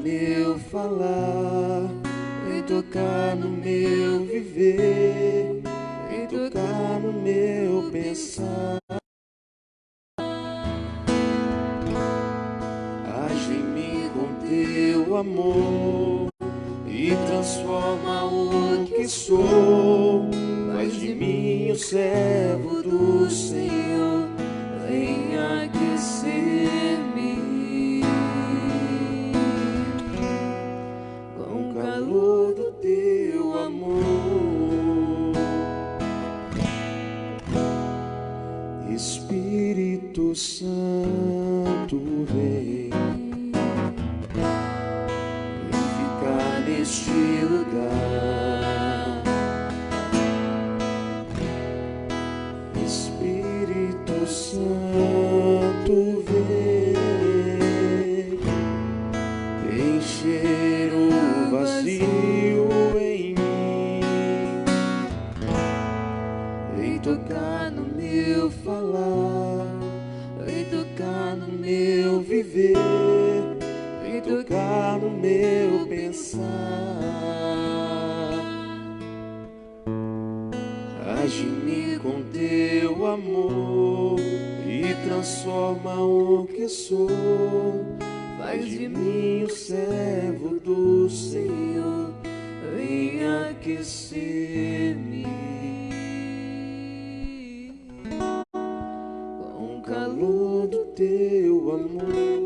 meu falar, vem tocar no meu viver, vem tocar no meu pensar. Age em mim com teu amor e transforma o que sou. Faz de mim o servo do Senhor, vem aquecer-me com o calor do teu amor. Espírito Santo, vem ficar neste lugar. Espírito Santo, vem encher o vazio em mim, vem tocar no meu falar, vem tocar no meu viver, vem tocar no meu pensar. Age em mim com teu amor e transforma o que sou. Faz de mim o servo do Senhor, vem aquecer-me com o calor do teu amor.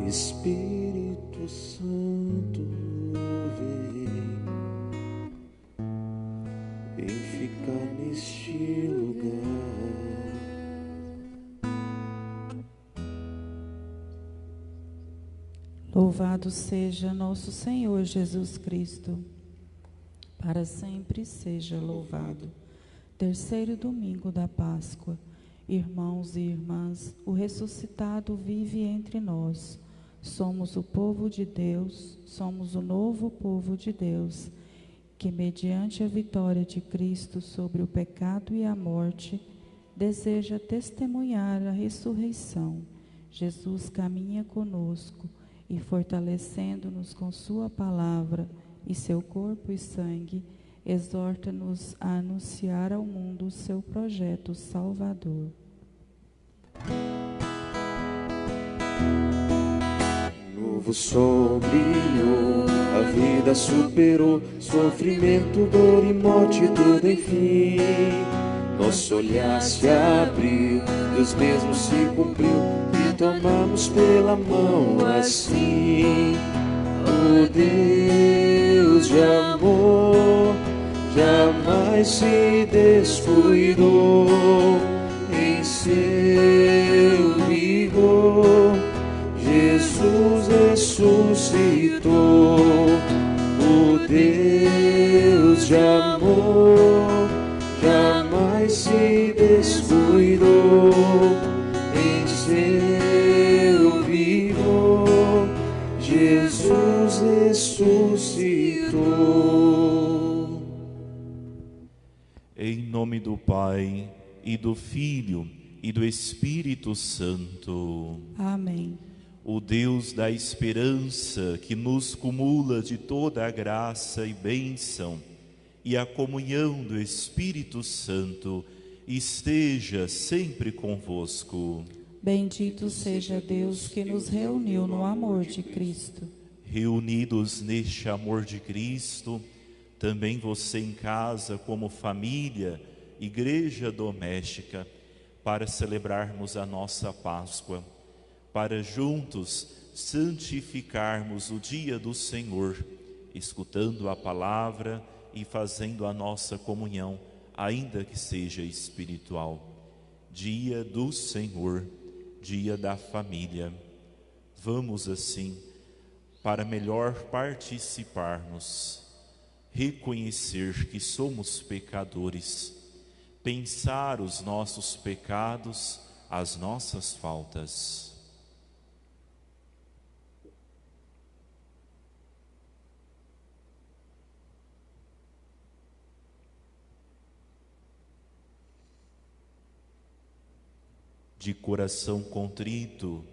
Espírito Santo, vem ficar neste lugar. Louvado seja nosso Senhor Jesus Cristo, para sempre seja louvado. Terceiro domingo da Páscoa. Irmãos e irmãs, o ressuscitado vive entre nós. Somos o povo de Deus, somos o novo povo de Deus, que mediante a vitória de Cristo sobre o pecado e a morte, deseja testemunhar a ressurreição. Jesus caminha conosco e, fortalecendo-nos com sua palavra e seu corpo e sangue, exorta-nos a anunciar ao mundo o seu projeto salvador. Novo sol brilhou, a vida superou, sofrimento, dor e morte, tudo enfim. Nosso olhar se abriu, Deus mesmo se cumpriu, e tomamos pela mão assim. O Deus de amor jamais se descuidou, em seu vigor Jesus ressuscitou. O Deus de amor jamais se descuidou, em seu vigor Jesus ressuscitou. Em nome do Pai, e do Filho, e do Espírito Santo. Amém. O Deus da esperança, que nos cumula de toda a graça e bênção, e a comunhão do Espírito Santo, esteja sempre convosco. Bendito seja Deus que nos reuniu no amor de Cristo. Reunidos neste amor de Cristo, também você em casa, como família, igreja doméstica, para celebrarmos a nossa Páscoa, para juntos santificarmos o dia do Senhor, escutando a palavra e fazendo a nossa comunhão, ainda que seja espiritual. Dia do Senhor, dia da família. Vamos assim, para melhor participarmos, reconhecer que somos pecadores, pensar os nossos pecados, as nossas faltas. De coração contrito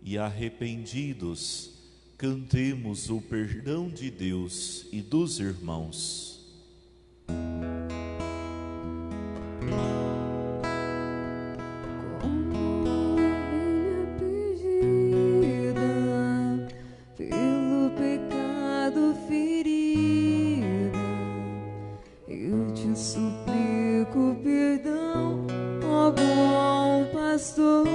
e arrependidos, cantemos o perdão de Deus e dos irmãos. Pelo pecado ferida, eu te suplico perdão, ó bom pastor.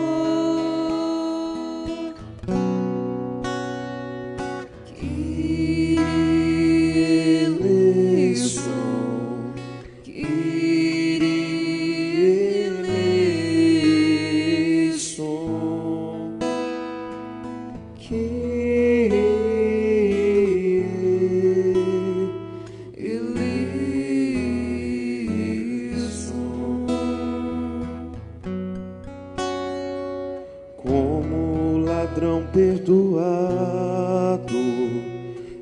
Como ladrão perdoado,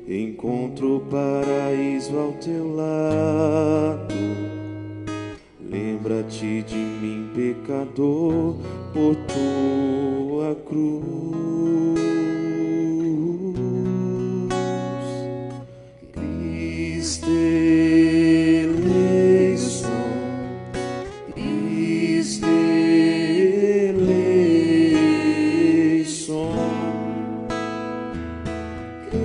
encontro o paraíso ao teu lado. Lembra-te de mim, pecador, por tua cruz. Cristo eleison, Cristo eleison, Cristo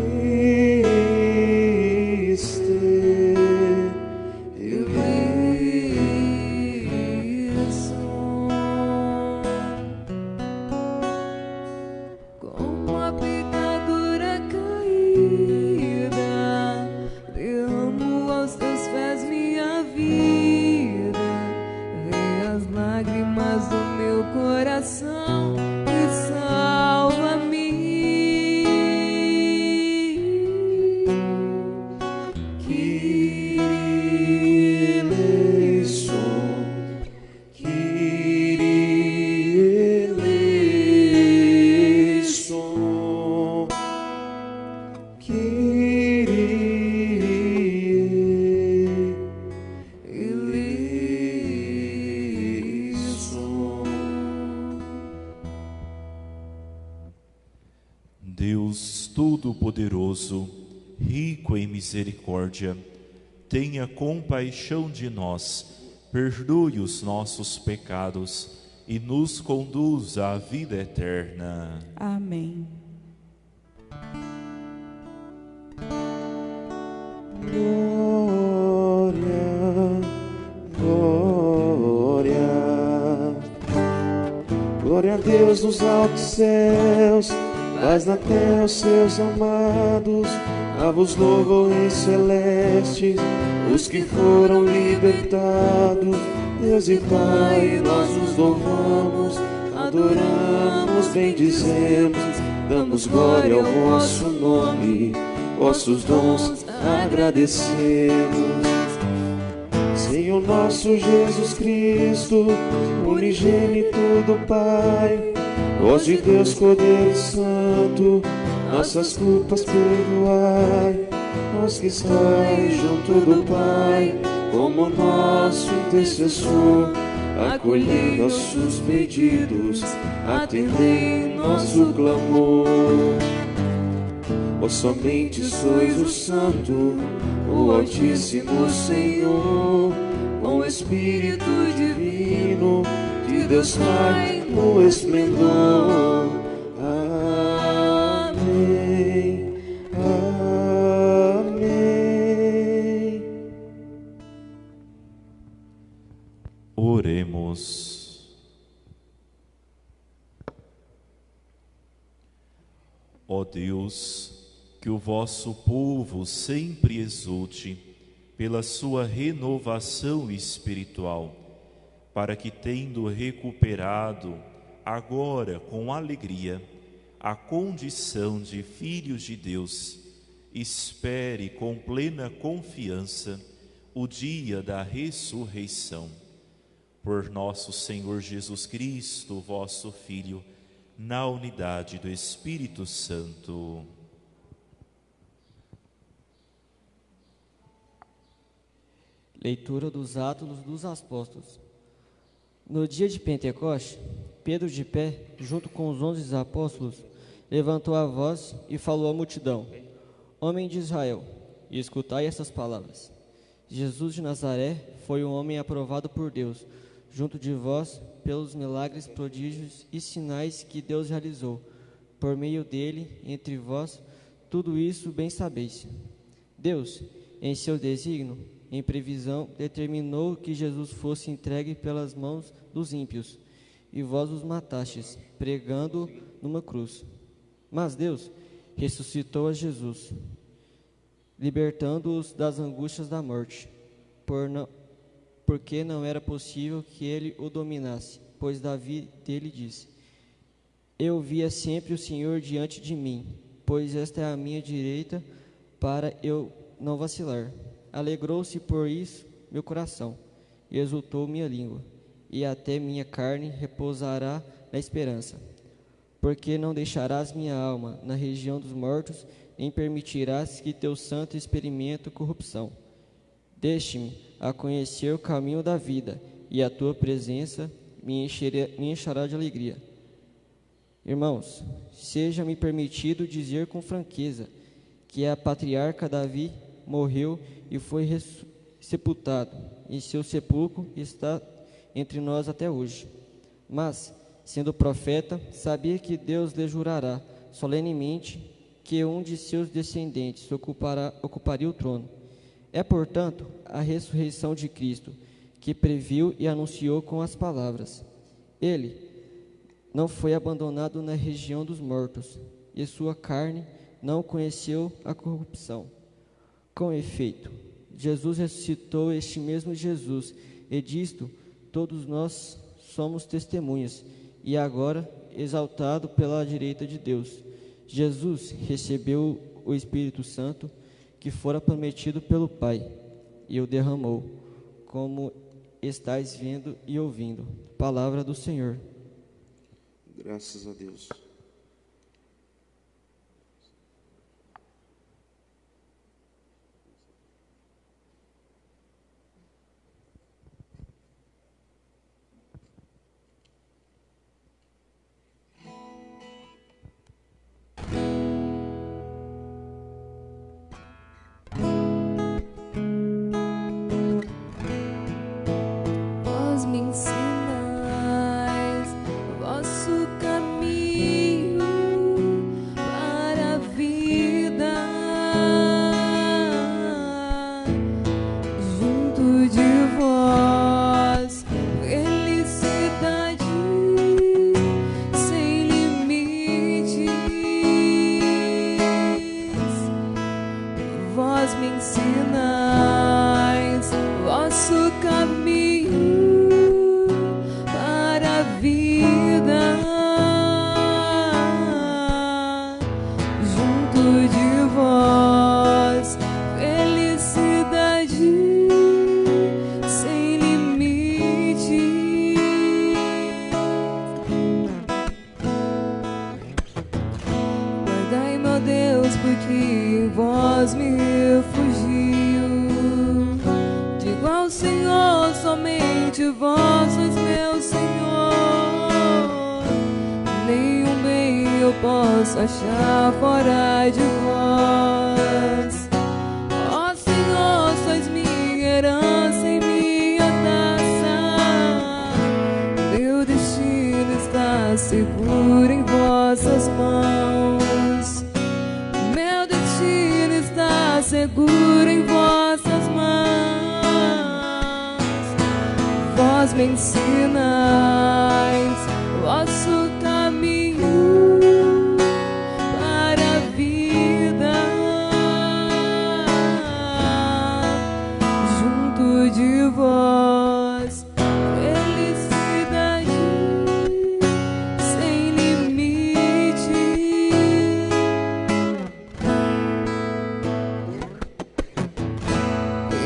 eleison. Como a pecadora caída, derramo aos teus pés minha vida. Vê as lágrimas do meu coração e salva-me. Kyrie eleison, Kyrie eleison, Kyrie eleison. Deus Todo-Poderoso, rico em misericórdia, tenha compaixão de nós, perdoe os nossos pecados e nos conduza à vida eterna. Amém. Glória, glória, glória a Deus nos altos céus, paz na terra aos seus amados. A vos louvam em celestes os que foram libertados. Deus e Pai, nós nos louvamos, adoramos, bendizemos, damos glória ao vosso nome, vossos dons agradecemos. Senhor nosso Jesus Cristo, unigênito do Pai, voz de Deus Cordeiro Santo, nossas culpas perdoai, nós que estais junto do Pai, como nosso intercessor, acolhei nossos pedidos, atendei nosso clamor. Vós somente sois o Santo, o Altíssimo Senhor, com o Espírito Divino de Deus Pai no esplendor. Amém, amém. Oremos. Ó Deus, que o vosso povo sempre exulte pela sua renovação espiritual, para que, tendo recuperado, agora com alegria, a condição de filhos de Deus, espere com plena confiança o dia da ressurreição. Por nosso Senhor Jesus Cristo, vosso Filho, na unidade do Espírito Santo. Leitura dos Atos dos Apóstolos. No dia de Pentecostes, Pedro, de pé, junto com os 11 apóstolos, levantou a voz e falou à multidão: Homem de Israel, escutai essas palavras. Jesus de Nazaré foi um homem aprovado por Deus, junto de vós, pelos milagres, prodígios e sinais que Deus realizou, por meio dele, entre vós, tudo isso bem sabeis. Deus, em seu desígnio, em previsão, determinou que Jesus fosse entregue pelas mãos dos ímpios, e vós os matastes, pregando numa cruz. Mas Deus ressuscitou a Jesus, libertando-os das angústias da morte, porque não era possível que ele o dominasse, pois Davi dele disse: Eu via sempre o Senhor diante de mim, pois esta é a minha direita, para eu não vacilar. Alegrou-se por isso meu coração, e exultou minha língua, e até minha carne repousará na esperança. Porque não deixarás minha alma na região dos mortos, nem permitirás que teu santo experimente corrupção. Deixe-me a conhecer o caminho da vida, e a tua presença me encherá de alegria. Irmãos, seja-me permitido dizer com franqueza que a patriarca Davi morreu e foi sepultado, e seu sepulcro está entre nós até hoje. Mas, sendo profeta, sabia que Deus lhe jurará solenemente que um de seus descendentes ocuparia o trono. É, portanto, a ressurreição de Cristo, que previu e anunciou com as palavras: Ele não foi abandonado na região dos mortos, e sua carne não conheceu a corrupção. Com efeito, Jesus ressuscitou, este mesmo Jesus, e disto todos nós somos testemunhas, e agora exaltado pela direita de Deus. Jesus recebeu o Espírito Santo, que fora prometido pelo Pai, e o derramou, como estáis vendo e ouvindo. Palavra do Senhor. Graças a Deus. Vós me ensinais vosso caminho para a vida. Junto de vós, felicidade sem limites. Vós me ensinais vosso caminho para a vida. Junto de vós, felicidade sem limites. Guardai, meu Deus, porque em vós me refugio. Digo ao Senhor, somente vós sois meu Senhor. Nenhum bem eu posso achar fora de vós. Ó Senhor, sois minha herança e minha taça. Meu destino está seguro em vossas mãos. Meu destino está seguro em vossas mãos. Vós me ensinais vosso caminho para a vida. felicidade sem limite.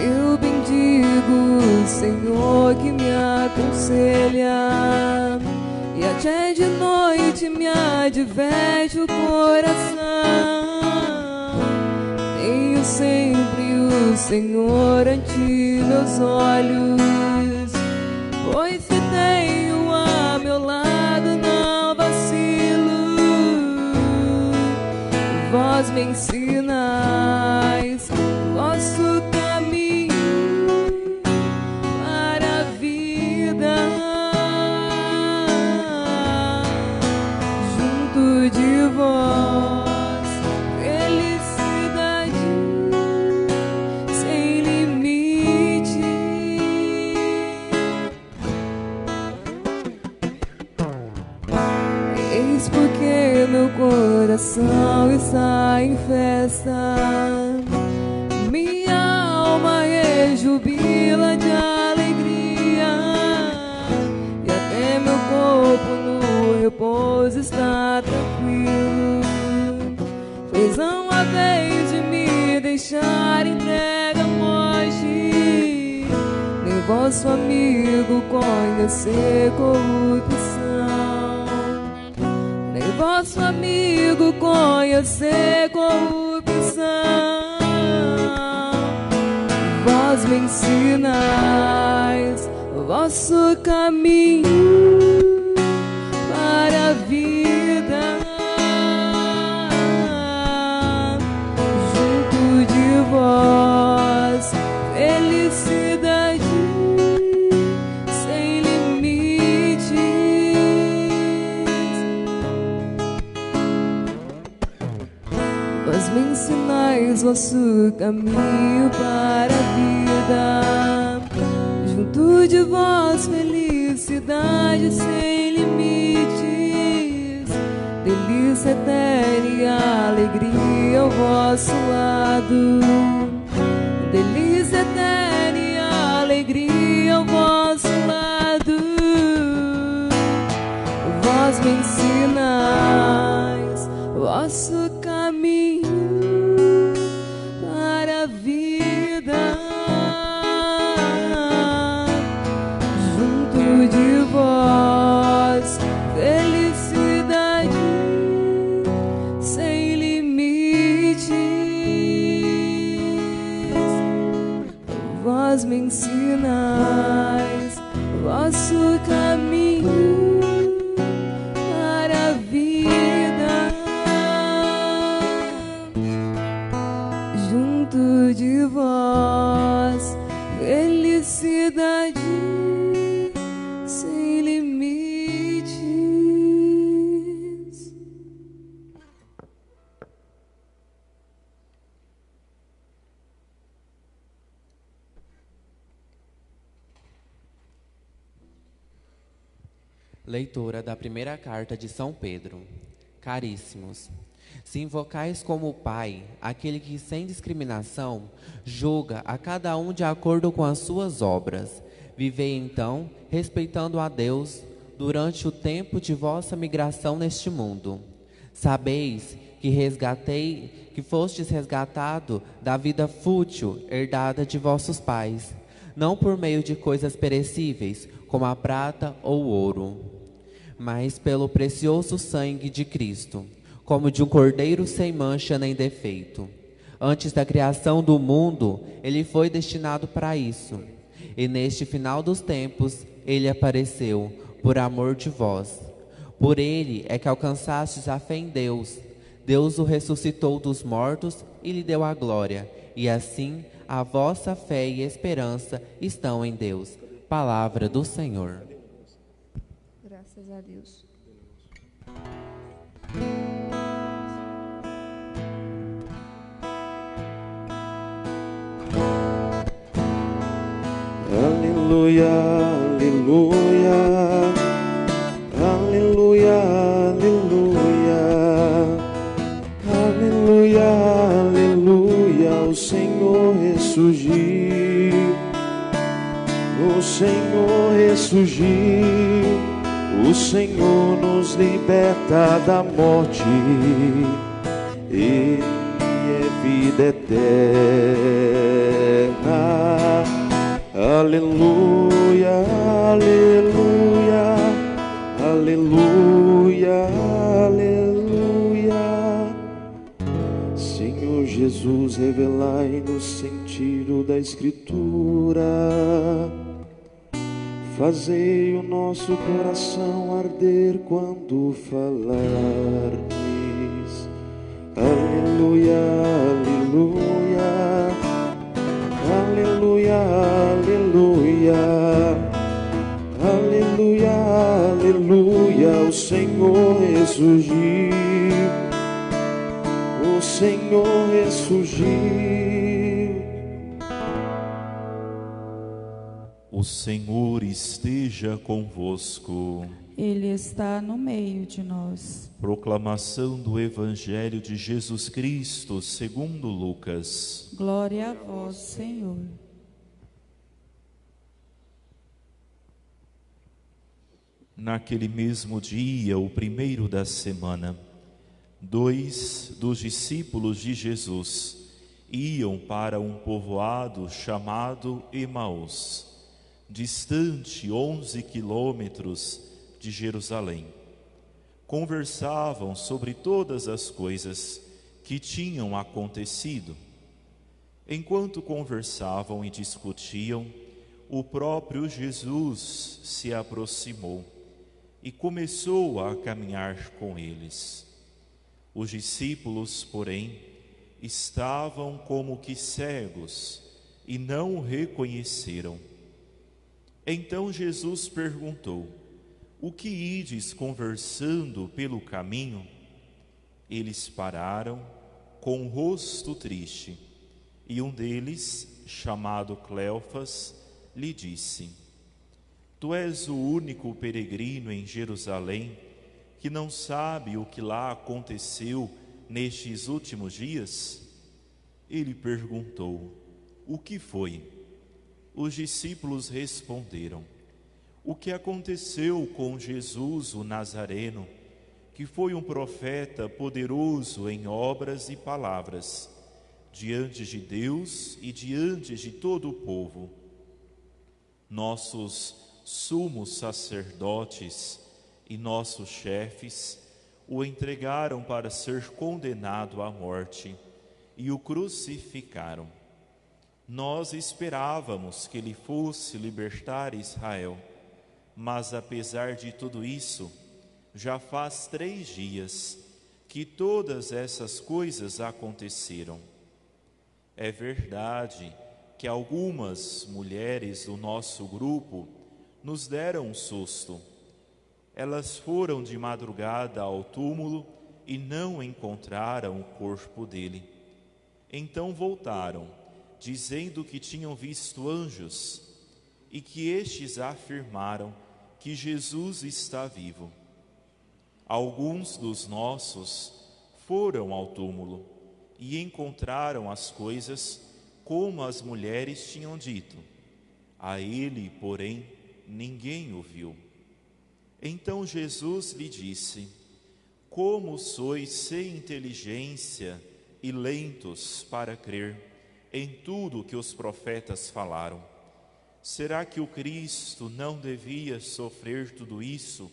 Eu bendigo o Senhor que me aconselha, e até de noite me adverte o coração. Tenho sempre o Senhor ante meus olhos, pois se tenho a meu lado não vacilo. Vós me ensinais vosso caminho para a vida. Junto de vós, felicidade sem limite. Eis porque meu coração está em festa, minha alma rejubila de alegria, e até meu corpo no repouso está tranquilo. Pois não há vez de me deixar entregue à morte, nem vosso amigo conhecer corrupção, nem vosso amigo conhecer corrupção. Vós me ensinais vosso caminho para a vida. Junto de vós, felicidade sem limites. Vós me ensinais vosso caminho para a vida. Junto de vós, felicidade sem limites. Delícia eterna e alegria ao vosso lado. Delícia eterna e alegria ao vosso lado. Vós me ensinais vosso caminho para a vida. Junto de vós, felicidade sem limites. Vós me ensinais vosso caminho para a vida. Junto de vós, felicidade sem limites. Leitura da primeira carta de São Pedro. Caríssimos, se invocais como Pai aquele que sem discriminação julga a cada um de acordo com as suas obras, vivei então respeitando a Deus durante o tempo de vossa migração neste mundo. Sabeis que fostes resgatado da vida fútil herdada de vossos pais, não por meio de coisas perecíveis, como a prata ou o ouro, mas pelo precioso sangue de Cristo, como de um cordeiro sem mancha nem defeito. Antes da criação do mundo, ele foi destinado para isso. E neste final dos tempos, ele apareceu por amor de vós. Por ele é que alcançastes a fé em Deus. Deus o ressuscitou dos mortos e lhe deu a glória. E assim, a vossa fé e esperança estão em Deus. Palavra do Senhor. Graças a Deus. Aleluia, aleluia, aleluia, aleluia, aleluia, aleluia. O Senhor ressurgiu, o Senhor Senhor ressurgiu, o Senhor nos liberta da morte, Ele é vida eterna. Aleluia, aleluia, aleluia, aleluia. Senhor Jesus, revelai-nos o sentido da Escritura, fazei o nosso coração arder quando falardes. Aleluia, aleluia, aleluia, aleluia, aleluia, aleluia. O Senhor ressurgiu, o Senhor ressurgiu. O Senhor esteja convosco. Ele está no meio de nós. Proclamação do Evangelho de Jesus Cristo, segundo Lucas. Glória a vós, Senhor. Naquele mesmo dia, o primeiro da semana, 2 dos discípulos de Jesus iam para um povoado chamado Emaús, distante 11 quilômetros de Jerusalém. Conversavam sobre todas as coisas que tinham acontecido. Enquanto conversavam e discutiam, o próprio Jesus se aproximou e começou a caminhar com eles. Os discípulos, porém, estavam como que cegos e não o reconheceram. Então Jesus perguntou: o que ides conversando pelo caminho? Eles pararam com o rosto triste, e um deles, chamado Cleofas, lhe disse: tu és o único peregrino em Jerusalém que não sabe o que lá aconteceu nestes últimos dias? Ele perguntou: o que foi? Os discípulos responderam: o que aconteceu com Jesus o Nazareno, que foi um profeta poderoso em obras e palavras, diante de Deus e diante de todo o povo. Nossos sumos sacerdotes e nossos chefes o entregaram para ser condenado à morte e o crucificaram. Nós esperávamos que ele fosse libertar Israel, mas apesar de tudo isso, já faz 3 dias que todas essas coisas aconteceram. É verdade que algumas mulheres do nosso grupo nos deram um susto. Elas foram de madrugada ao túmulo e não encontraram o corpo dele. Então voltaram, dizendo que tinham visto anjos e que estes afirmaram que Jesus está vivo. Alguns dos nossos foram ao túmulo e encontraram as coisas como as mulheres tinham dito. A ele, porém, ninguém o viu. Então Jesus lhe disse: como sois sem inteligência e lentos para crer em tudo que os profetas falaram. Será que o Cristo não devia sofrer tudo isso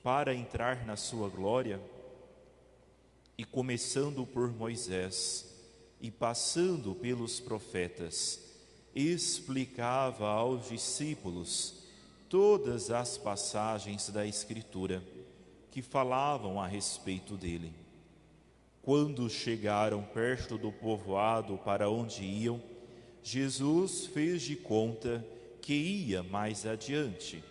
para entrar na sua glória? E começando por Moisés e passando pelos profetas, explicava aos discípulos todas as passagens da Escritura que falavam a respeito dele. Quando chegaram perto do povoado para onde iam, Jesus fez de conta que ia mais adiante.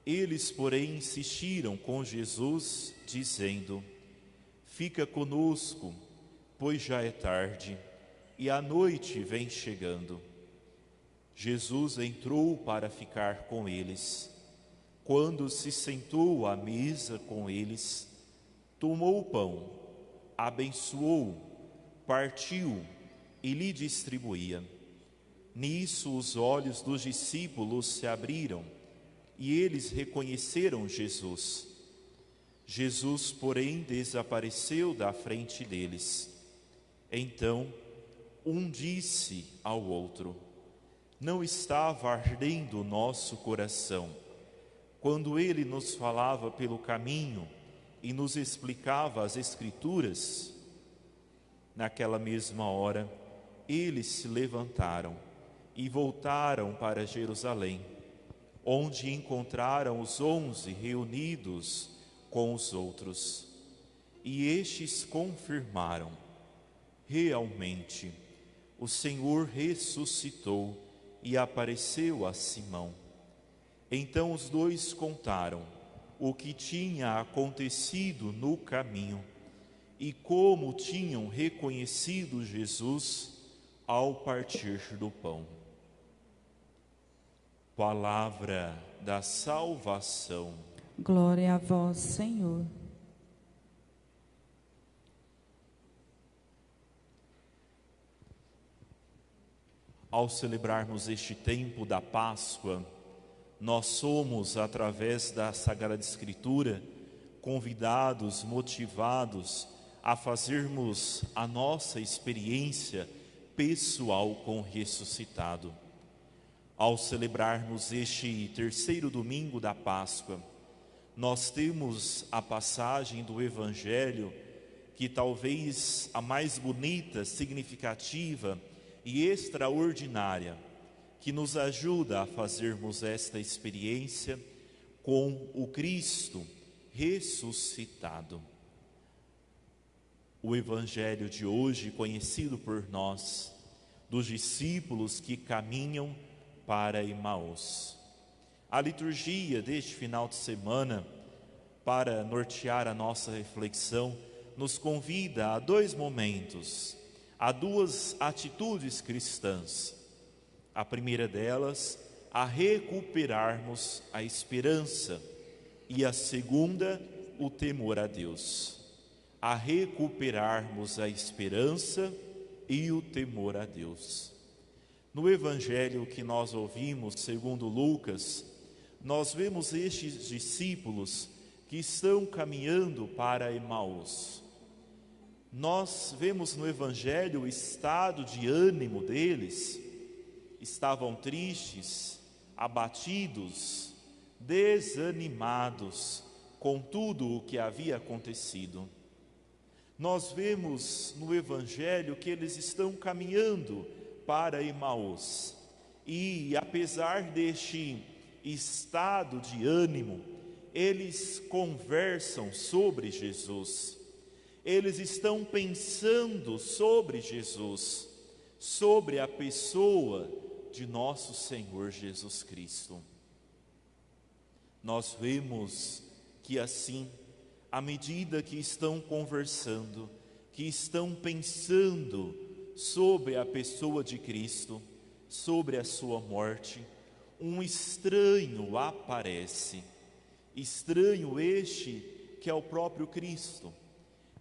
Eles, porém, insistiram com Jesus, dizendo: fica conosco, pois já é tarde, e a noite vem chegando. Jesus entrou para ficar com eles. Quando se sentou à mesa com eles, tomou o pão, abençoou, partiu e lhe distribuía. Nisso os olhos dos discípulos se abriram e eles reconheceram Jesus. Jesus, porém, desapareceu da frente deles. Então, um disse ao outro: não estava ardendo o nosso coração quando ele nos falava pelo caminho e nos explicava as Escrituras? Naquela mesma hora, eles se levantaram e voltaram para Jerusalém, onde encontraram os 11 reunidos com os outros. E estes confirmaram: realmente, o Senhor ressuscitou e apareceu a Simão. Então os dois contaram o que tinha acontecido no caminho e como tinham reconhecido Jesus ao partir do pão. Palavra da salvação. Glória a vós, Senhor. Ao celebrarmos este tempo da Páscoa, nós somos, através da Sagrada Escritura, convidados, motivados a fazermos a nossa experiência pessoal com o ressuscitado. Ao celebrarmos este terceiro domingo da Páscoa, nós temos a passagem do Evangelho, que talvez a mais bonita, significativa e extraordinária, que nos ajuda a fazermos esta experiência com o Cristo ressuscitado. O Evangelho de hoje, conhecido por nós, dos discípulos que caminham para Emaús. A liturgia deste final de semana, para nortear a nossa reflexão, nos convida a dois momentos, a duas atitudes cristãs. A primeira delas, a recuperarmos a esperança, e a segunda, o temor a Deus. A recuperarmos a esperança e o temor a Deus. No Evangelho que nós ouvimos, segundo Lucas, nós vemos estes discípulos que estão caminhando para Emaús. Nós vemos no Evangelho o estado de ânimo deles. Estavam tristes, abatidos, desanimados com tudo o que havia acontecido. Nós vemos no Evangelho que eles estão caminhando para Emaús, e apesar deste estado de ânimo, eles conversam sobre Jesus, eles estão pensando sobre Jesus, sobre a pessoa de nosso Senhor Jesus Cristo. Nós vemos que assim, à medida que estão conversando, que estão pensando sobre a pessoa de Cristo, sobre a sua morte, um estranho aparece, estranho este que é o próprio Cristo,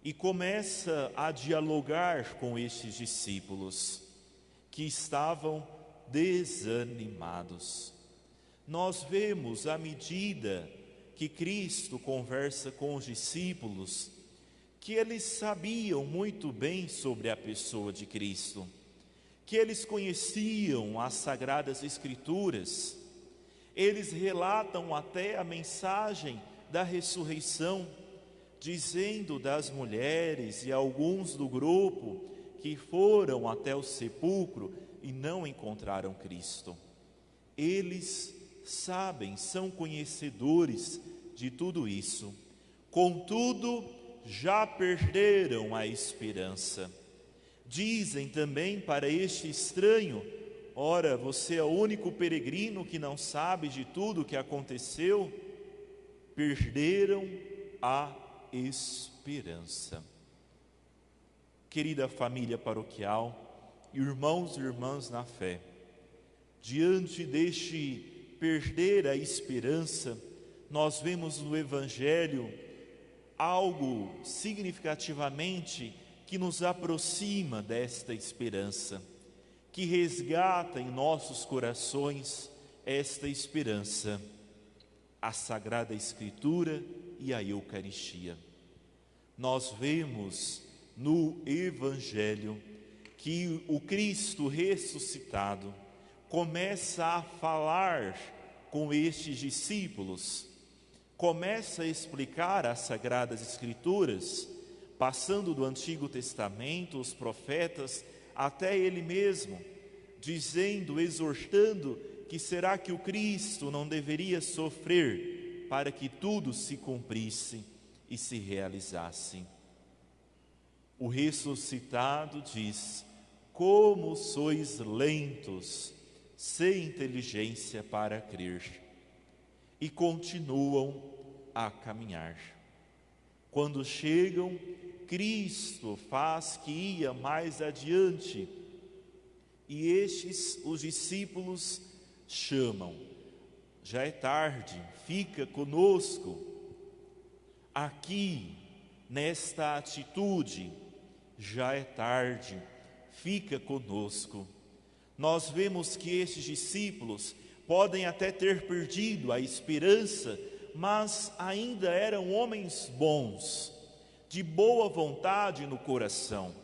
e começa a dialogar com estes discípulos que estavam desanimados. Nós vemos, à medida que Cristo conversa com os discípulos, que eles sabiam muito bem sobre a pessoa de Cristo, que eles conheciam as Sagradas Escrituras, eles relatam até a mensagem da ressurreição, dizendo das mulheres e alguns do grupo que foram até o sepulcro e não encontraram Cristo. Eles sabem, são conhecedores de tudo isso, contudo, já perderam a esperança. Dizem também para este estranho: ora, você é o único peregrino que não sabe de tudo o que aconteceu? Perderam a esperança. Querida família paroquial, irmãos e irmãs na fé, diante deste perder a esperança, nós vemos no Evangelho algo significativamente que nos aproxima desta esperança, que resgata em nossos corações esta esperança, a Sagrada Escritura e a Eucaristia. Nós vemos no Evangelho que o Cristo ressuscitado começa a falar com estes discípulos, começa a explicar as Sagradas Escrituras, passando do Antigo Testamento, os profetas, até ele mesmo, dizendo, exortando, que será que o Cristo não deveria sofrer para que tudo se cumprisse e se realizasse. O ressuscitado diz: como sois lentos, sem inteligência para crer. E continuam a caminhar. Quando chegam, Cristo faz que ia mais adiante, e estes, os discípulos, chamam: já é tarde, fica conosco. Aqui, nesta atitude, já é tarde, fica conosco. Nós vemos que estes discípulos podem até ter perdido a esperança, mas ainda eram homens bons, de boa vontade no coração.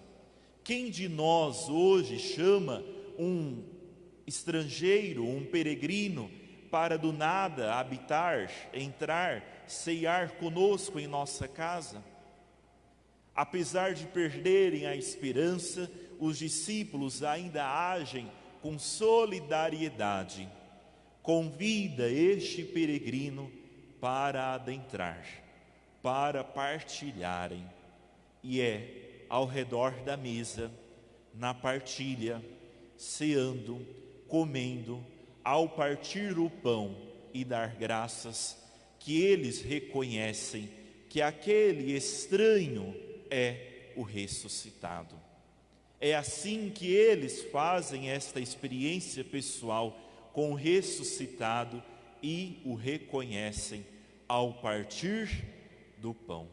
Quem de nós hoje chama um estrangeiro, um peregrino, para do nada habitar, entrar, ceiar conosco em nossa casa? Apesar de perderem a esperança, os discípulos ainda agem com solidariedade. Convida este peregrino para adentrar, para partilharem. E é ao redor da mesa, na partilha, ceando, comendo, ao partir o pão e dar graças, que eles reconhecem que aquele estranho é o ressuscitado. É assim que eles fazem esta experiência pessoal com o ressuscitado e o reconhecem ao partir do pão.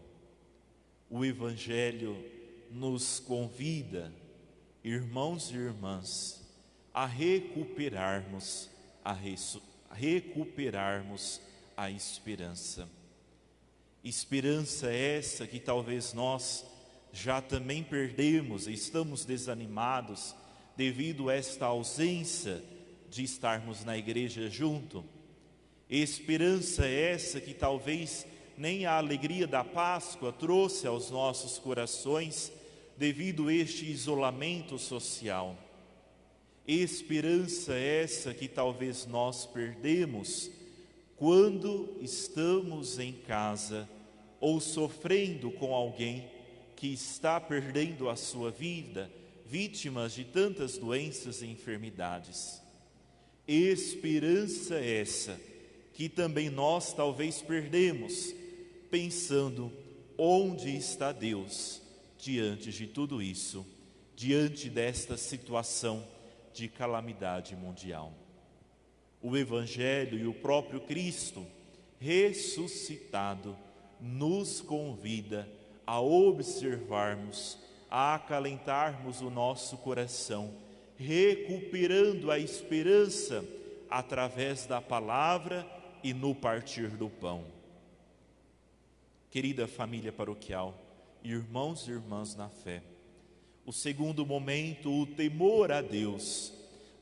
O Evangelho nos convida, irmãos e irmãs, a recuperarmos a esperança. Esperança essa que talvez nós já também perdemos e estamos desanimados devido a esta ausência de estarmos na igreja junto. Esperança essa que talvez nem a alegria da Páscoa trouxe aos nossos corações devido a este isolamento social. Esperança essa que talvez nós perdemos quando estamos em casa ou sofrendo com alguém que está perdendo a sua vida, vítimas de tantas doenças e enfermidades. Esperança essa que também nós talvez perdemos, pensando: onde está Deus diante de tudo isso, diante desta situação de calamidade mundial? O Evangelho e o próprio Cristo ressuscitado nos convida a observarmos, a acalentarmos o nosso coração, recuperando a esperança através da palavra e no partir do pão. Querida família paroquial, irmãos e irmãs na fé, o segundo momento, o temor a Deus,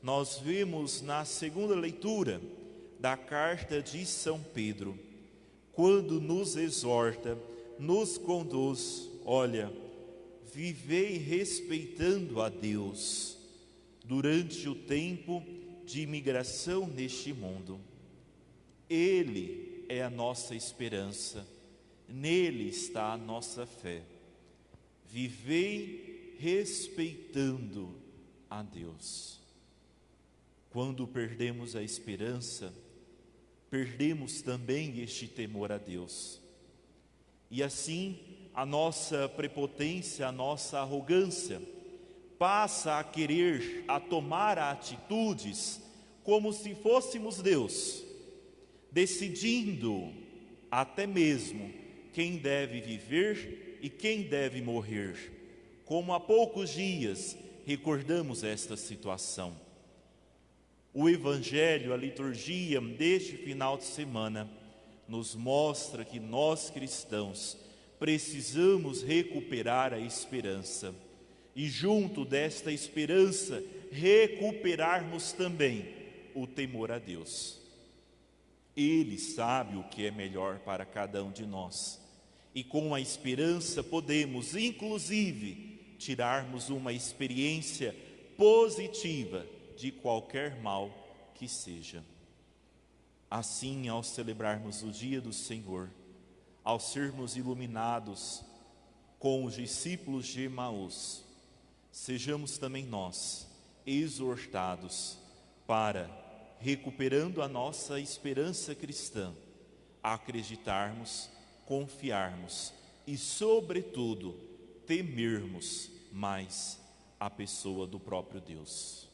nós vimos na segunda leitura da carta de São Pedro, quando nos exorta, nos conduz: olha, vivei respeitando a Deus durante o tempo de imigração neste mundo. Ele é a nossa esperança, nele está a nossa fé. Vivei respeitando a Deus. Quando perdemos a esperança, perdemos também este temor a Deus. E assim, a nossa prepotência, a nossa arrogância passa a querer, a tomar atitudes como se fôssemos Deus, decidindo até mesmo quem deve viver e quem deve morrer. Como há poucos dias recordamos esta situação. O Evangelho, a liturgia deste final de semana, nos mostra que nós cristãos precisamos recuperar a esperança. E junto desta esperança, recuperarmos também o temor a Deus. Ele sabe o que é melhor para cada um de nós. E com a esperança podemos, inclusive, tirarmos uma experiência positiva de qualquer mal que seja. Assim, ao celebrarmos o dia do Senhor, ao sermos iluminados com os discípulos de Emaús, sejamos também nós exortados para, recuperando a nossa esperança cristã, acreditarmos, confiarmos e, sobretudo, temermos mais a pessoa do próprio Deus.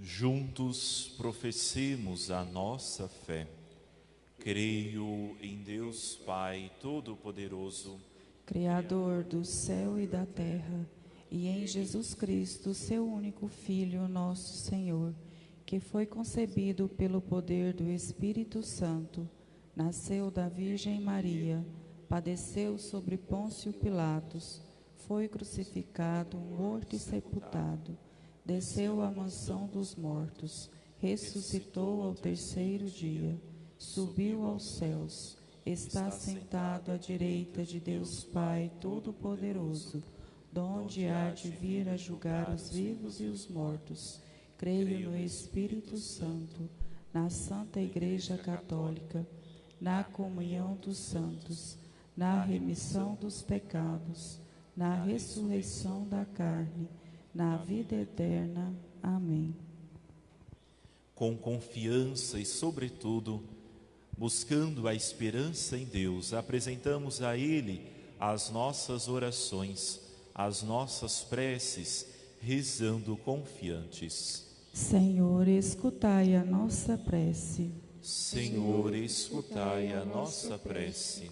Juntos professemos a nossa fé. Creio em Deus Pai Todo-Poderoso, Criador do céu e da terra, e em Jesus Cristo, seu único Filho, nosso Senhor, que foi concebido pelo poder do Espírito Santo, nasceu da Virgem Maria, padeceu sobre Pôncio Pilatos, foi crucificado, morto e sepultado, desceu à mansão dos mortos, ressuscitou ao terceiro dia, subiu aos céus, está sentado à direita de Deus Pai Todo-Poderoso, donde há de vir a julgar os vivos e os mortos. Creio no Espírito Santo, na Santa Igreja Católica, na comunhão dos santos, na remissão dos pecados, na ressurreição da carne, na vida eterna. Amém. com confiança e, sobretudo, buscando a esperança em Deus, apresentamos a Ele as nossas orações, as nossas preces, rezando confiantes. Senhor, escutai a nossa prece. Senhor, escutai a nossa prece.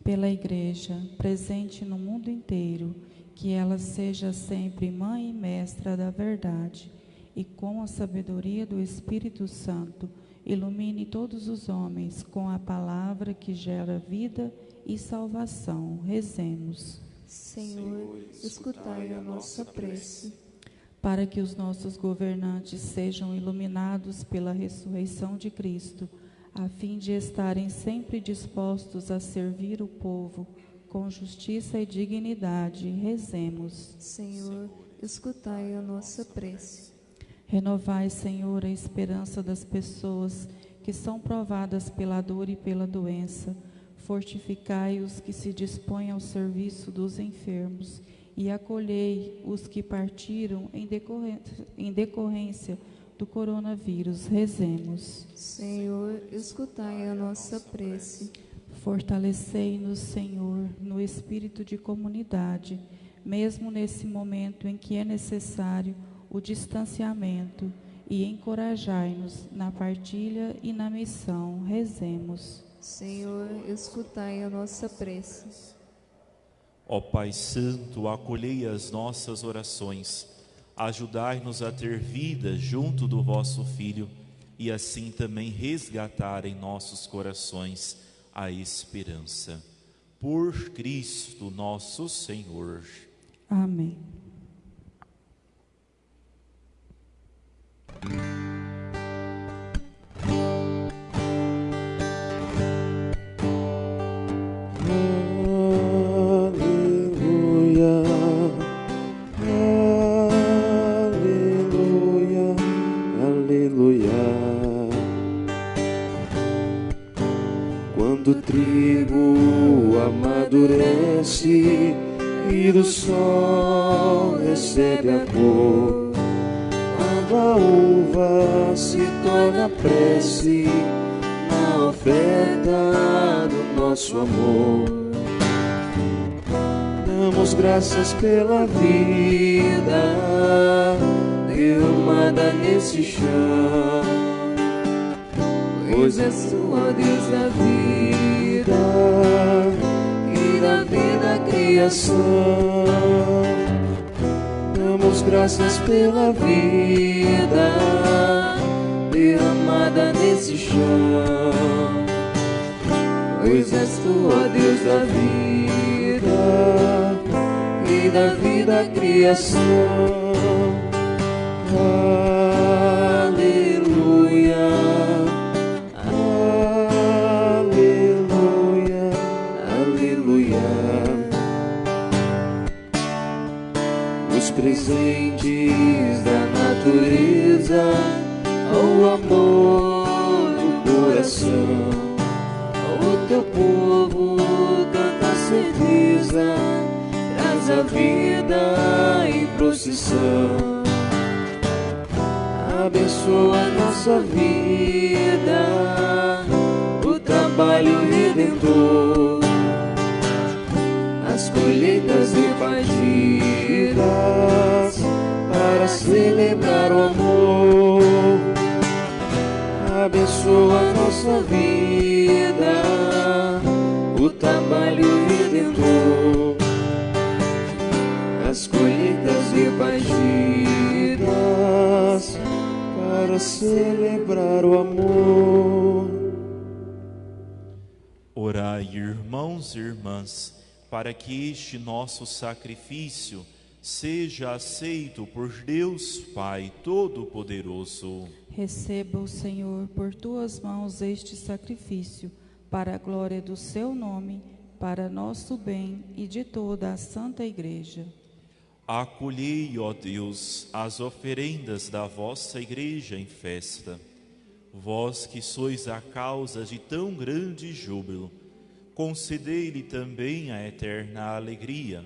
Pela Igreja, presente no mundo inteiro, que ela seja sempre mãe e mestra da verdade, e com a sabedoria do Espírito Santo, ilumine todos os homens com a palavra que gera vida e salvação. Rezemos. Senhor, escutai a nossa prece. Para que os nossos governantes sejam iluminados pela ressurreição de Cristo, a fim de estarem sempre dispostos a servir o povo com justiça e dignidade, rezemos. Senhor, escutai a nossa prece. Renovai, Senhor, a esperança das pessoas que são provadas pela dor e pela doença. Fortificai os que se dispõem ao serviço dos enfermos e acolhei os que partiram em decorrência do coronavírus. Rezemos. Senhor, escutai a nossa prece. Fortalecei-nos, Senhor, no espírito de comunidade, mesmo nesse momento em que é necessário o distanciamento, e encorajai-nos na partilha e na missão. Rezemos. Senhor, escutai a nossa prece. Ó Pai Santo, acolhei as nossas orações, ajudai-nos a ter vida junto do vosso Filho, e assim também resgatar em nossos corações a esperança. Por Cristo nosso Senhor. Amém. Quando o trigo amadurece e do sol recebe a cor, quando a uva se torna prece na oferta do nosso amor. Damos graças pela vida derramada nesse chão, pois és tu, ó Deus da vida e da vida a criação. Damos graças pela vida derramada nesse chão, pois és tu, ó Deus da vida e da vida a criação. Aleluia, aleluia, aleluia. Os presentes da natureza, o amor do coração, o teu povo canta a certeza, traz a vida em procissão. Abençoa a nossa vida, o trabalho redentor, as colheitas repartidas para celebrar o amor. Abençoa a nossa vida, o trabalho redentor, as colheitas repartidas para celebrar o amor. Orai, irmãos e irmãs, para que este nosso sacrifício seja aceito por Deus Pai Todo-Poderoso. Receba o Senhor por tuas mãos este sacrifício, para a glória do seu nome, para nosso bem e de toda a Santa Igreja. Acolhei, ó Deus, as oferendas da vossa Igreja em festa. Vós que sois a causa de tão grande júbilo, concedei-lhe também a eterna alegria.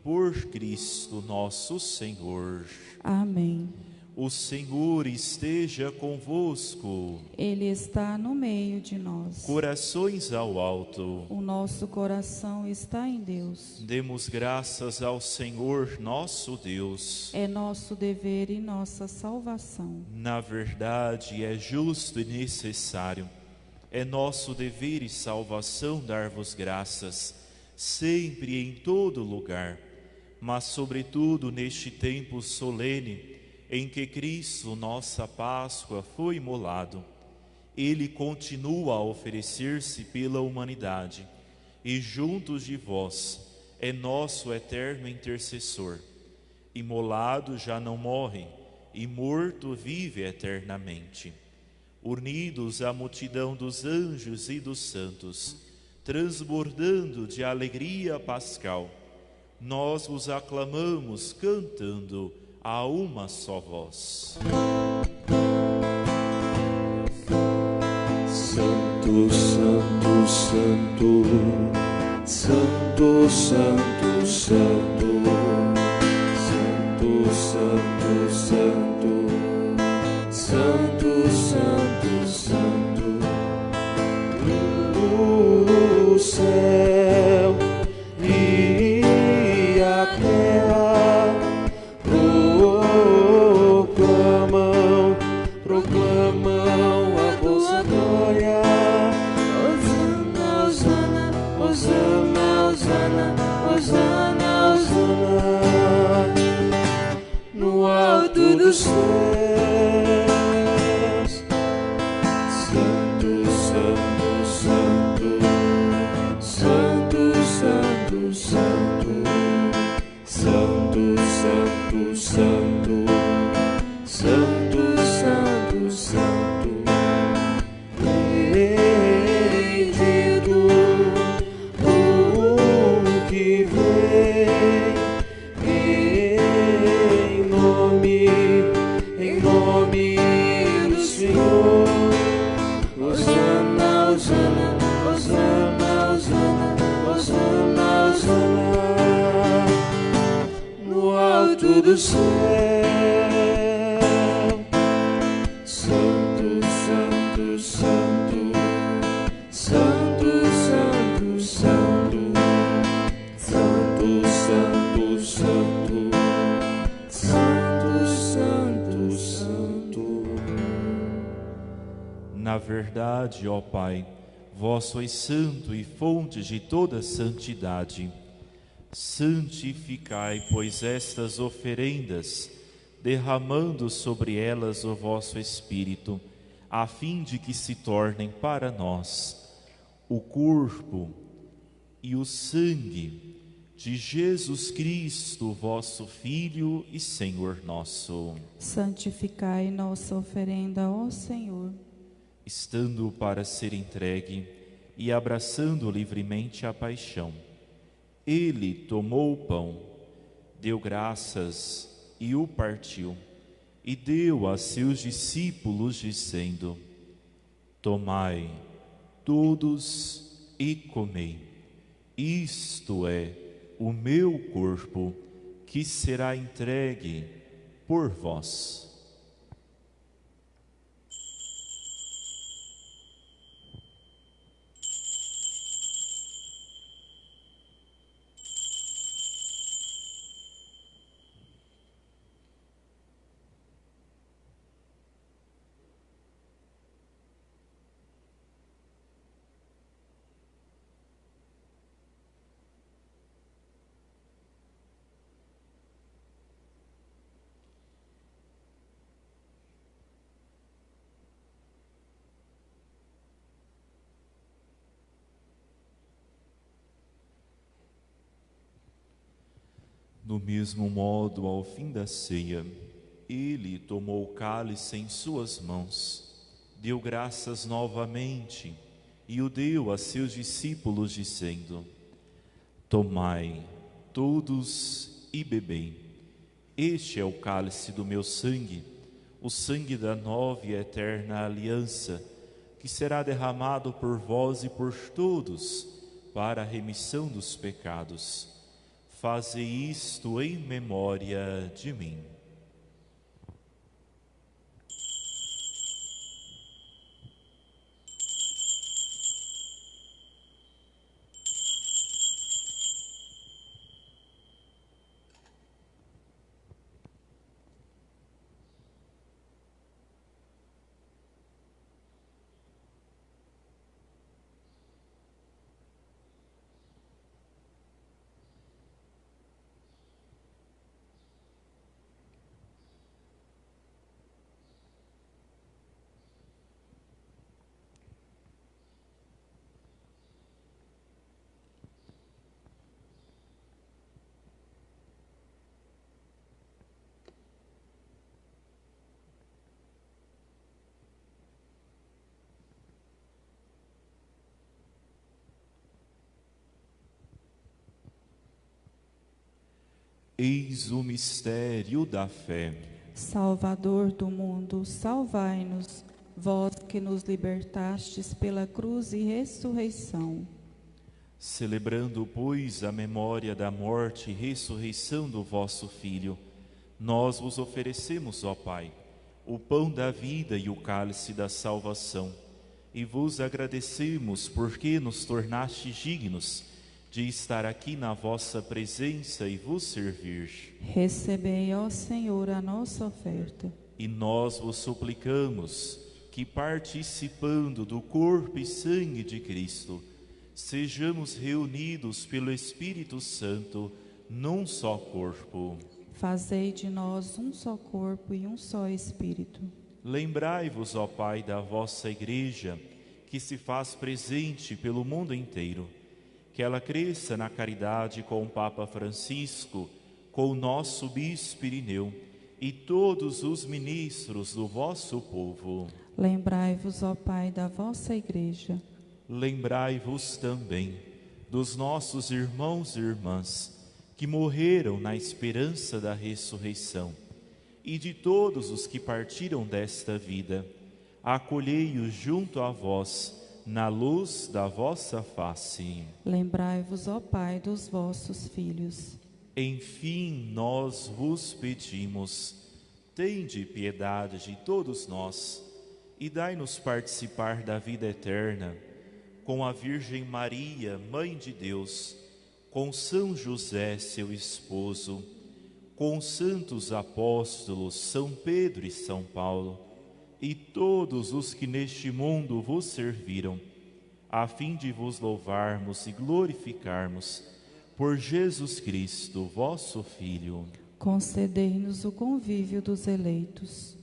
Por Cristo nosso Senhor. Amém. O Senhor esteja convosco. Ele está no meio de nós. Corações ao alto. O nosso coração está em Deus. Demos graças ao Senhor nosso Deus. É nosso dever e nossa salvação. Na verdade, é justo e necessário. É nosso dever e salvação dar-vos graças, sempre e em todo lugar, mas sobretudo neste tempo solene, em que Cristo, nossa Páscoa, foi imolado. Ele continua a oferecer-se pela humanidade, e juntos de vós é nosso eterno intercessor. Imolado já não morre, e morto vive eternamente. Unidos à multidão dos anjos e dos santos, transbordando de alegria pascal, nós vos aclamamos cantando a uma só voz. Santo, santo, santo, santo, santo, santo, santo, santo, santo, santo, santo, santo. O céu e a terra proclamam a vossa glória. Hosana, Hosana, Hosana, Hosana, Hosana, no alto dos céus. Santo, santo, santo, santo, santo, santo, santo, santo, santo, santo, santo, santo, bendito o que vem em nome do Senhor. Hosana, Hosana, Hosana, Hosana, Hosana, Hosana, no alto do céu. verdade, ó Pai, vós sois santo e fonte de toda santidade. Santificai, pois, estas oferendas, derramando sobre elas o vosso Espírito, a fim de que se tornem para nós o corpo e o sangue de Jesus Cristo, vosso Filho e Senhor nosso. Santificai nossa oferenda, ó Senhor. Estando para ser entregue e abraçando livremente a paixão, ele tomou o pão, deu graças e o partiu, e deu a seus discípulos, dizendo: Tomai todos e comei. Isto é o meu corpo, que será entregue por vós. Do mesmo modo, ao fim da ceia, ele tomou o cálice em suas mãos, deu graças novamente e o deu a seus discípulos, dizendo: Tomai todos e bebei. Este é o cálice do meu sangue, o sangue da nova e eterna aliança, que será derramado por vós e por todos para a remissão dos pecados. Fazei isto em memória de mim. Eis o mistério da fé. Salvador do mundo, salvai-nos, vós que nos libertastes pela cruz e ressurreição. Celebrando, pois, a memória da morte e ressurreição do vosso Filho, nós vos oferecemos, ó Pai, o pão da vida e o cálice da salvação, e vos agradecemos porque nos tornastes dignos de estar aqui na vossa presença e vos servir. Recebei, ó Senhor, a nossa oferta. E nós vos suplicamos que, participando do corpo e sangue de Cristo, sejamos reunidos pelo Espírito Santo num só corpo. Fazei de nós um só corpo e um só Espírito. Lembrai-vos, ó Pai, da vossa Igreja, que se faz presente pelo mundo inteiro, que ela cresça na caridade com o Papa Francisco, com o nosso Bispo Irineu e todos os ministros do vosso povo. Lembrai-vos, ó Pai, da vossa Igreja. Lembrai-vos também dos nossos irmãos e irmãs que morreram na esperança da ressurreição e de todos os que partiram desta vida. Acolhei-os junto a vós, na luz da vossa face. Lembrai-vos, ó Pai, dos vossos filhos. Enfim, nós vos pedimos, tende piedade de todos nós e dai-nos participar da vida eterna, com a Virgem Maria, Mãe de Deus, com São José, seu esposo, com os santos apóstolos São Pedro e São Paulo, e todos os que neste mundo vos serviram, a fim de vos louvarmos e glorificarmos por Jesus Cristo, vosso Filho. Concedei-nos o convívio dos eleitos.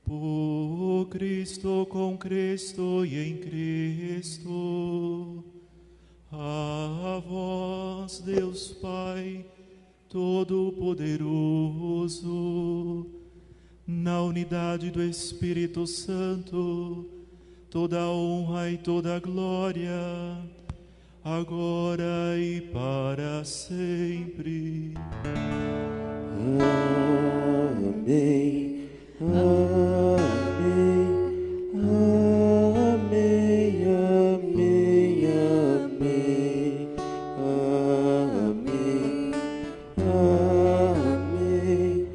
Por Cristo, com Cristo e em Cristo, a vós, Deus Pai Todo-Poderoso, na unidade do Espírito Santo, toda a honra e toda a glória, agora e para sempre. Amém. Amém. Amém. Amém. Amém. Amém. Amém.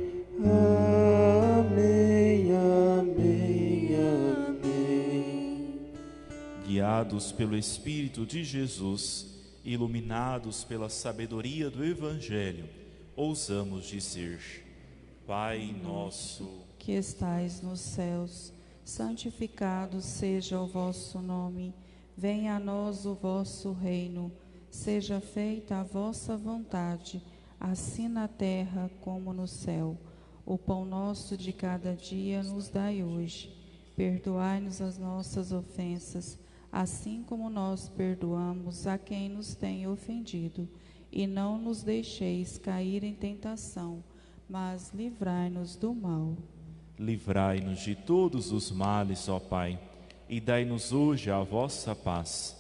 Amém. Amém. Amém. Guiados pelo Espírito de Jesus, iluminados pela sabedoria do Evangelho, ousamos dizer: Pai nosso, que estais nos céus, santificado seja o vosso nome. Venha a nós o vosso reino. Seja feita a vossa vontade, assim na terra como no céu. O pão nosso de cada dia nos dai hoje. Perdoai-nos as nossas ofensas, assim como nós perdoamos a quem nos tem ofendido. E não nos deixeis cair em tentação, mas livrai-nos do mal. livrai-nos de todos os males, ó Pai, e dai-nos hoje a vossa paz.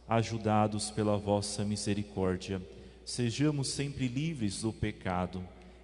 Ajudados pela vossa misericórdia, sejamos sempre livres do pecado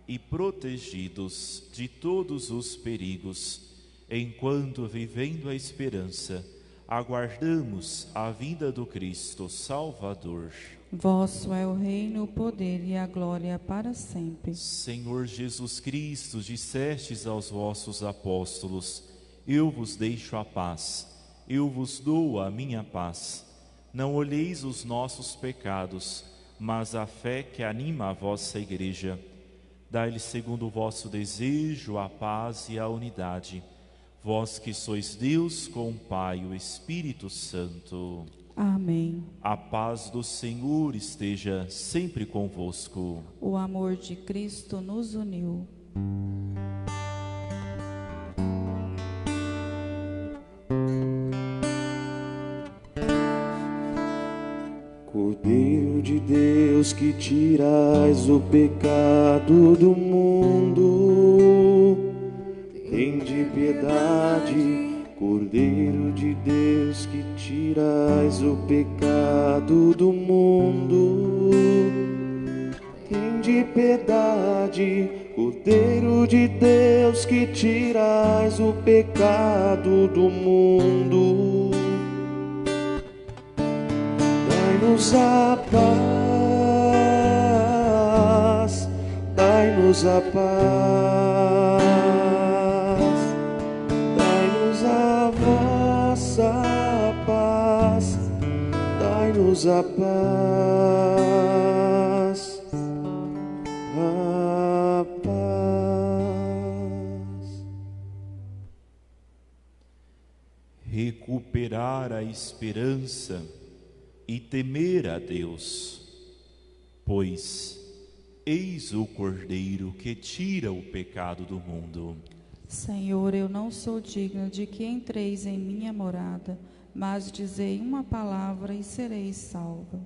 e protegidos de todos os perigos, enquanto, vivendo a esperança, aguardamos a vinda do Cristo Salvador. Vosso é o reino, o poder e a glória para sempre. Senhor Jesus Cristo, dissestes aos vossos apóstolos: eu vos deixo a paz, eu vos dou a minha paz. Não olheis os nossos pecados, mas a fé que anima a vossa igreja. Dai-lhe segundo o vosso desejo a paz e a unidade. Vós que sois Deus com o Pai e o Espírito Santo. Amém. A paz do Senhor esteja sempre convosco. O amor de Cristo nos uniu. Cordeiro de Deus, que tirais o pecado do mundo, tende piedade. Cordeiro de Deus, que tirais o pecado do mundo, tende piedade. Cordeiro de Deus, que tirais o pecado do mundo, dai-nos a paz, dai-nos a paz. Dai-nos a paz, a paz. Recuperar a esperança e temer a Deus, pois eis o Cordeiro que tira o pecado do mundo. Senhor, eu não sou digno de que entreis em minha morada, mas dizei uma palavra e sereis salva.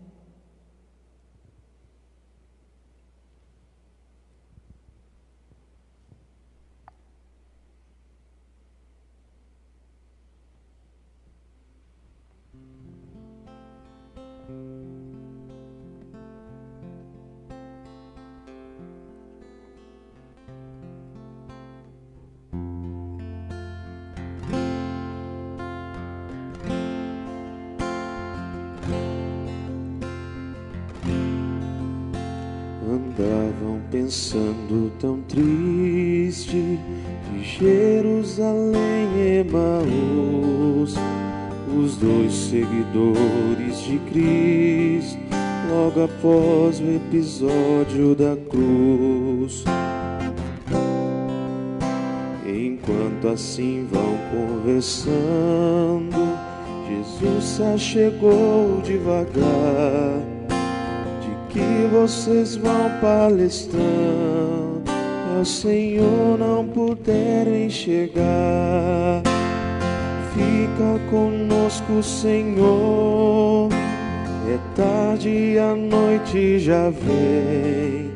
Andavam pensando tão triste, de Jerusalém e Emaús, os dois seguidores de Cristo, logo após o episódio da cruz. Em Enquanto assim vão conversando, Jesus se achegou devagar. De que vocês vão palestrando, ao Senhor não puderam enxergar. Fica conosco, Senhor, é tarde e a noite já vem.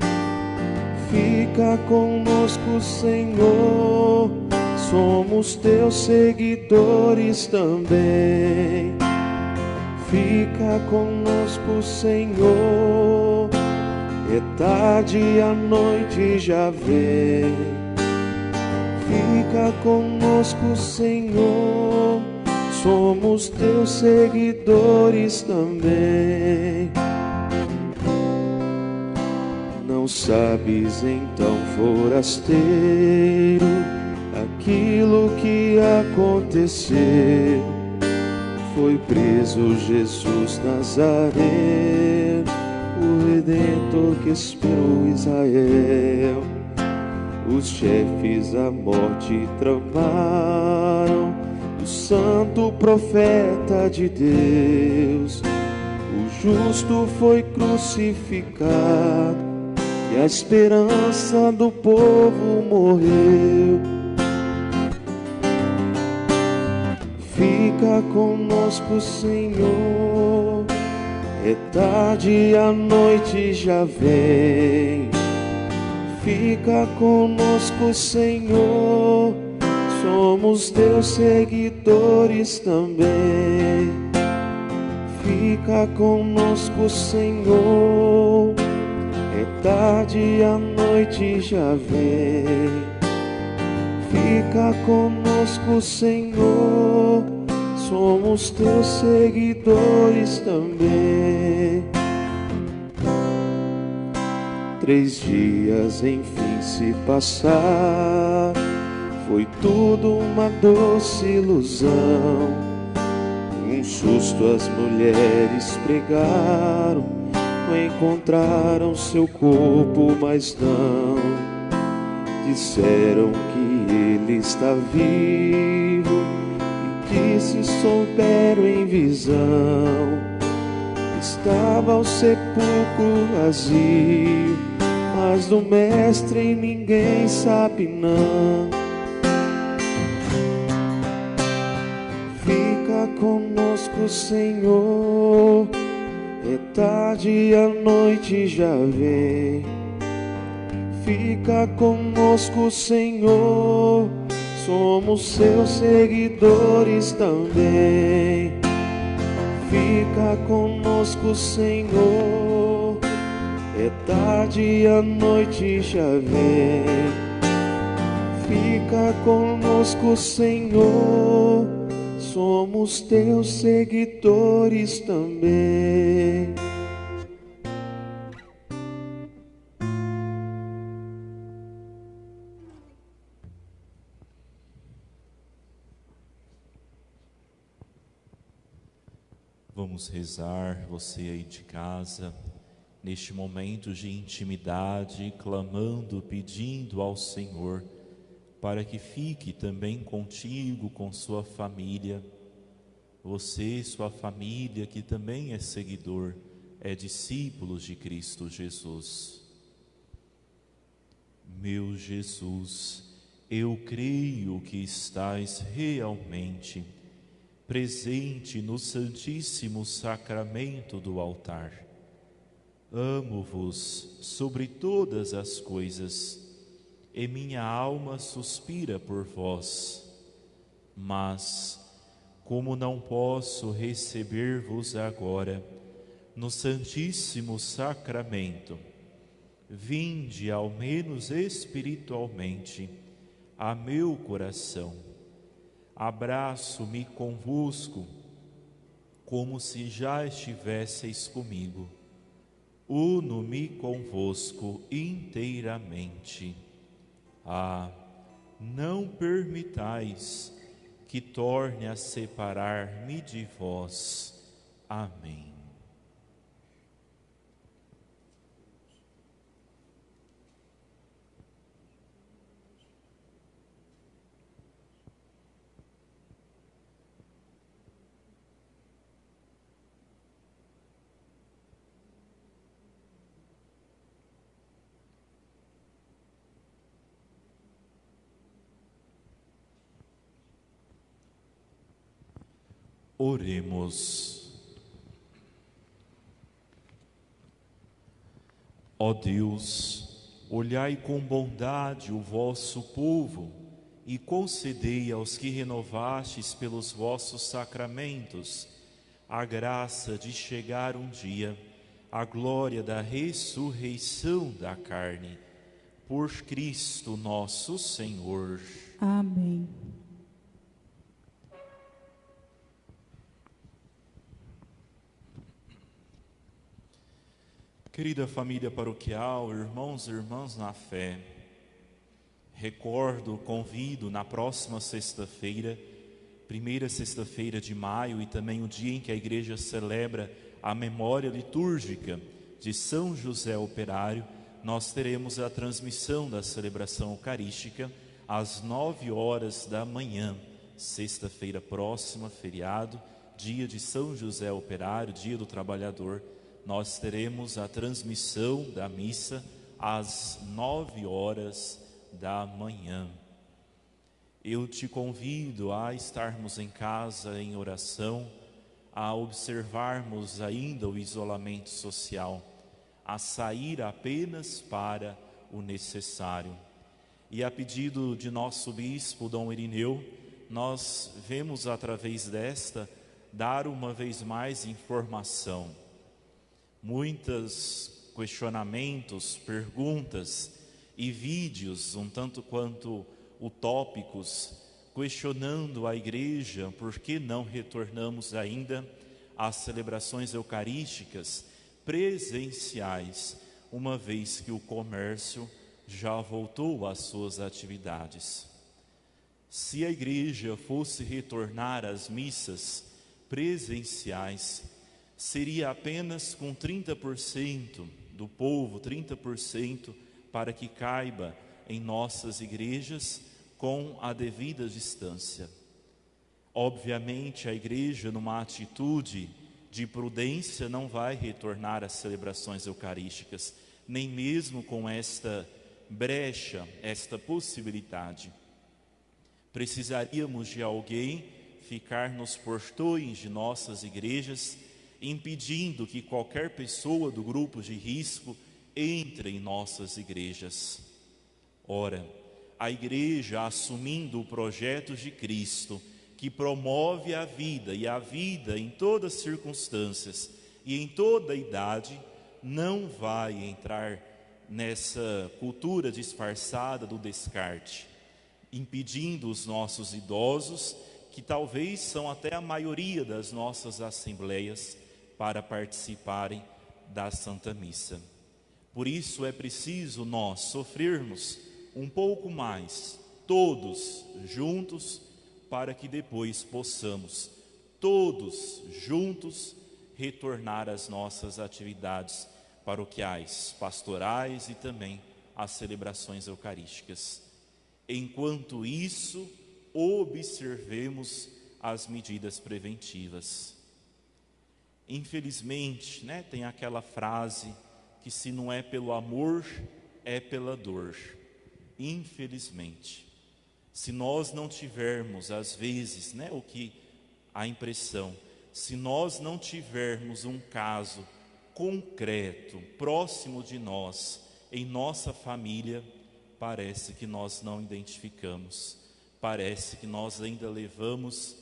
Fica conosco, Senhor, somos teus seguidores também. Fica conosco, Senhor, é tarde e a noite já vem. Fica conosco, Senhor, somos teus seguidores também. Não sabes então, forasteiro, aquilo que aconteceu. Foi preso Jesus Nazareno, o Redentor que esperou Israel. Os chefes a morte tramaram, o santo profeta de Deus. O justo foi crucificado e a esperança do povo morreu. Fica conosco, Senhor, é tarde e a noite já vem. Fica conosco, Senhor, somos teus seguidores também. Fica conosco, Senhor, é tarde e a noite já vem. Fica conosco, Senhor, somos teus seguidores também. 3 dias enfim se passaram, foi tudo uma doce ilusão. Um susto as mulheres pregaram, não encontraram seu corpo, mas não. Disseram que ele está vivo e que se souberam em visão. Estava o sepulcro vazio, mas do mestre ninguém sabe não. Fica conosco, Senhor, é tarde e a noite já vem. Fica conosco, Senhor, somos seus seguidores também. Fica conosco, Senhor, é tarde e a noite já vem. Fica conosco, Senhor, somos teus seguidores também. Vamos rezar, você aí de casa, neste momento de intimidade, clamando, pedindo ao Senhor, para que fique também contigo, com sua família. Você, sua família, que também é seguidor, é discípulo de Cristo Jesus. Meu Jesus, eu creio que estás realmente presente no Santíssimo Sacramento do altar. Amo-vos sobre todas as coisas, e minha alma suspira por vós. Mas, como não posso receber-vos agora no Santíssimo Sacramento, vinde, ao menos espiritualmente, a meu coração. Abraço-me convosco, como se já estivesseis comigo. Uno-me convosco inteiramente. Ah, não permitais que torne a separar-me de vós. Amém. Oremos. Ó Deus, olhai com bondade o vosso povo e concedei aos que renovastes pelos vossos sacramentos a graça de chegar um dia à glória da ressurreição da carne. Por Cristo nosso Senhor. Amém. Querida família paroquial, irmãos e irmãs na fé, recordo, convido na próxima sexta-feira, primeira sexta-feira de maio, e também o dia em que a igreja celebra a memória litúrgica de São José Operário, nós teremos a transmissão da celebração eucarística às 9 horas da manhã, sexta-feira próxima, feriado, dia de São José Operário, dia do trabalhador. Nós teremos a transmissão da missa às 9 horas da manhã. Eu te convido a estarmos em casa em oração, a observarmos ainda o isolamento social, a sair apenas para o necessário. E a pedido de nosso bispo, Dom Irineu, nós vemos através desta dar uma vez mais informação. Muitos questionamentos, perguntas e vídeos um tanto quanto utópicos, questionando a igreja por que não retornamos ainda às celebrações eucarísticas presenciais, uma vez que o comércio já voltou às suas atividades. Se a igreja fosse retornar às missas presenciais, seria apenas com 30% do povo, 30% para que caiba em nossas igrejas com a devida distância. Obviamente a igreja, numa atitude de prudência, não vai retornar às celebrações eucarísticas, nem mesmo com esta brecha, esta possibilidade. Precisaríamos de alguém ficar nos portões de nossas igrejas, impedindo que qualquer pessoa do grupo de risco entre em nossas igrejas. Ora, a igreja, assumindo o projeto de Cristo, que promove a vida, e a vida em todas as circunstâncias e em toda a idade, não vai entrar nessa cultura disfarçada do descarte, impedindo os nossos idosos, que talvez são até a maioria das nossas assembleias, para participarem da Santa Missa. Por isso é preciso nós sofrermos um pouco mais, todos juntos, para que depois possamos, todos juntos, retornar às nossas atividades paroquiais, pastorais e também às celebrações eucarísticas. Enquanto isso, observemos as medidas preventivas. Infelizmente, tem aquela frase que se não é pelo amor, é pela dor. Infelizmente, se nós não tivermos, às vezes, a impressão, se nós não tivermos um caso concreto, próximo de nós, em nossa família, parece que nós não identificamos, parece que nós ainda levamos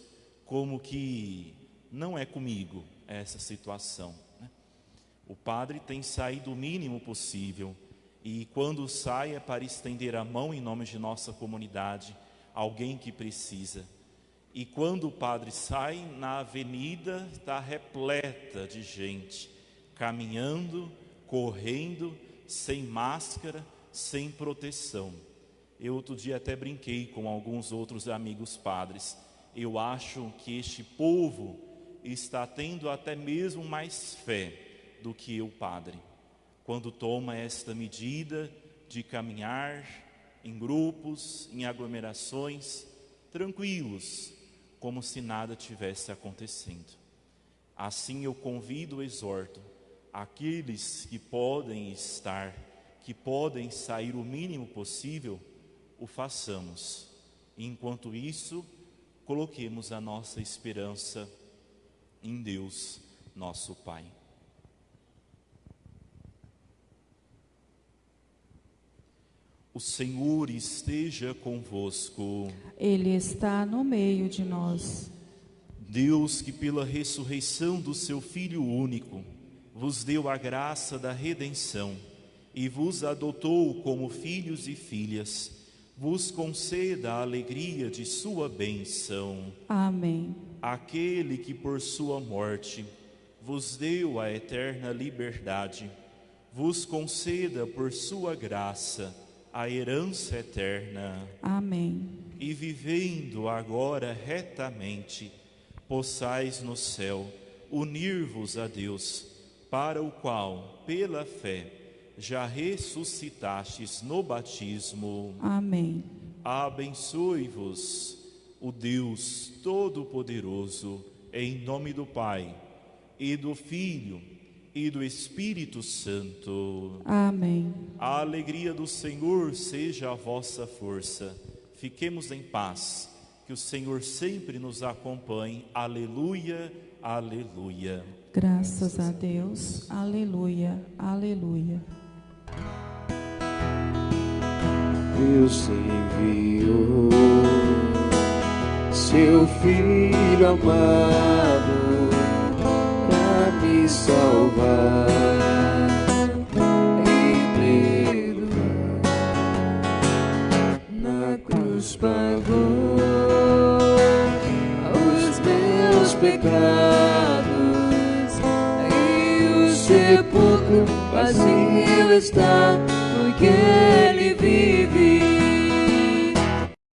como que não é comigo essa situação. O padre tem saído o mínimo possível, e quando sai é para estender a mão em nome de nossa comunidade, alguém que precisa. E quando o padre sai, na avenida está repleta de gente, caminhando, correndo, sem máscara, sem proteção. Eu outro dia até brinquei com alguns outros amigos padres. Eu acho que este povo está tendo até mesmo mais fé do que o padre, quando toma esta medida de caminhar em grupos, em aglomerações, tranquilos, como se nada tivesse acontecendo. Assim eu convido, exorto, aqueles que podem estar, que podem sair o mínimo possível, o façamos. Enquanto isso, coloquemos a nossa esperança em Deus, nosso Pai. O Senhor esteja convosco. Ele está no meio de nós. Deus, que pela ressurreição do seu Filho único, vos deu a graça da redenção e vos adotou como filhos e filhas, vos conceda a alegria de sua bênção. Amém. Aquele que por sua morte vos deu a eterna liberdade, vos conceda por sua graça a herança eterna. Amém. E vivendo agora retamente, possais no céu unir-vos a Deus, para o qual, pela fé, já ressuscitastes no batismo. Amém. Abençoe-vos o Deus Todo-Poderoso, em nome do Pai, e do Filho, e do Espírito Santo. Amém. A alegria do Senhor seja a vossa força. Fiquemos em paz. Que o Senhor sempre nos acompanhe. Aleluia, aleluia. Graças a Deus. Aleluia, aleluia. Deus enviou seu Filho amado para me salvar e perdoar. Na cruz pagou os meus pecados e o sepulcro vazio está, porque Ele vive.